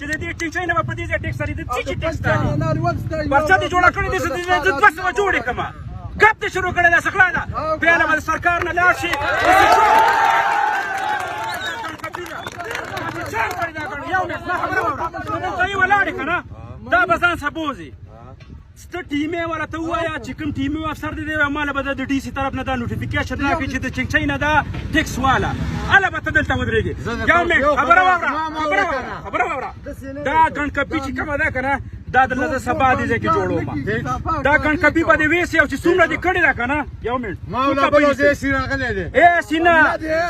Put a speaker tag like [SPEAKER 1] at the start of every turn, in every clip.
[SPEAKER 1] چې د دې ټیکسۍ نه به په دې ځای ټیکس لري د څه چې ټیکس دی پرچه دې جوړه کړې ده چې زه 200 جوړې کړم ګپ دې شروع کړی ده سخلا ده بیا نه به د سرکار نه لاړ شي یو مې زما خبره واوره ته یې ولاړې که نه دا به ځان سبوځي ته ټیمې ورته ووایه چې کوم ټیمي افسر دی ماله به د ډي سي طرف نه دا نوټیفیکیشن راکړي چې د چنګچۍ نه دا ټیکس واله هله به ته دلته ودرېږې یو مې خبره واوره دا ګڼکپي چې کومه ده که نه دا درله زه سبا دې ځای کې جوړوم دا ګڼکپي به دې ویسې او چې څومره دې کړې ده که نه یو منټ سینه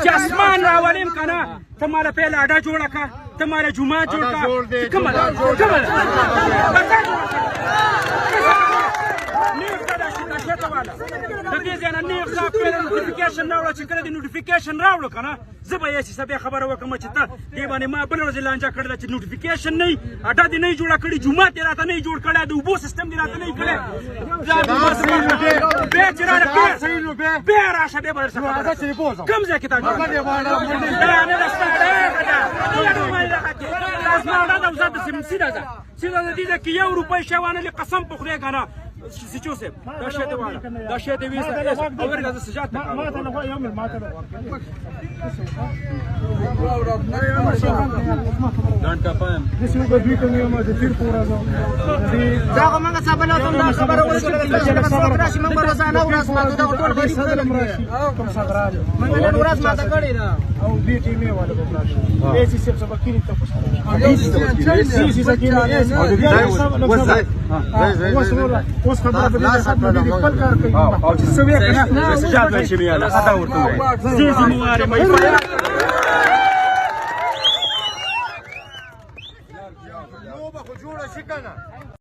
[SPEAKER 1] چې اسمان راولیم که نه ته ماله پیل اډه جوړه کړه ته ماله جومات جوړ کړه کومه ده د دې ځای نه نیغ ځه پیله نوټیفیکیشن راوړه چې کله دې نوټیفیکیشن راوړو که نه زه به یې سیسه بیا خبره وکړم چې ته دې باندې ما بله ورځ لانجه کړې ده چې نوټیفیکیشن نه وي اډه دې نه وي جوړه کړې جومات یې راته نه وي جوړ کړی د اوبو سیسټم دې راته نه وي کړی بیا چې راله بیا راشه بیا به درسه کوم ځای کې تا جوړه دا زما اډه ده او زه سیده ده سیده ده دې ځای کې 1 روپۍ شی وانهلې قسم په خدای که نه سچو صاحب دا شی دې واړه دا شی دې ویسه او ورګه زه سجات نه کوم ګڼکا پایم دسې وګورئ کوم یو ما د تیر پورا دا موږ صاحب له کوم دا خبره ورسول چې د صبر راشي موږ روزانه ورځ ما دا ټول غریب خلک راشي کوم صبر راځي موږ نن ورځ ما ته کړی دا او دې ټیمې والا به راشي ایسي سب سب کینی ته پوښتنه ایسي سکینی اوس خبره به دې صاحب دې خپل کار کوي او چې څه وی کنه سجاد شي میاله خطا ورته وایي زی زمواره مې نو به جوړه شي کنه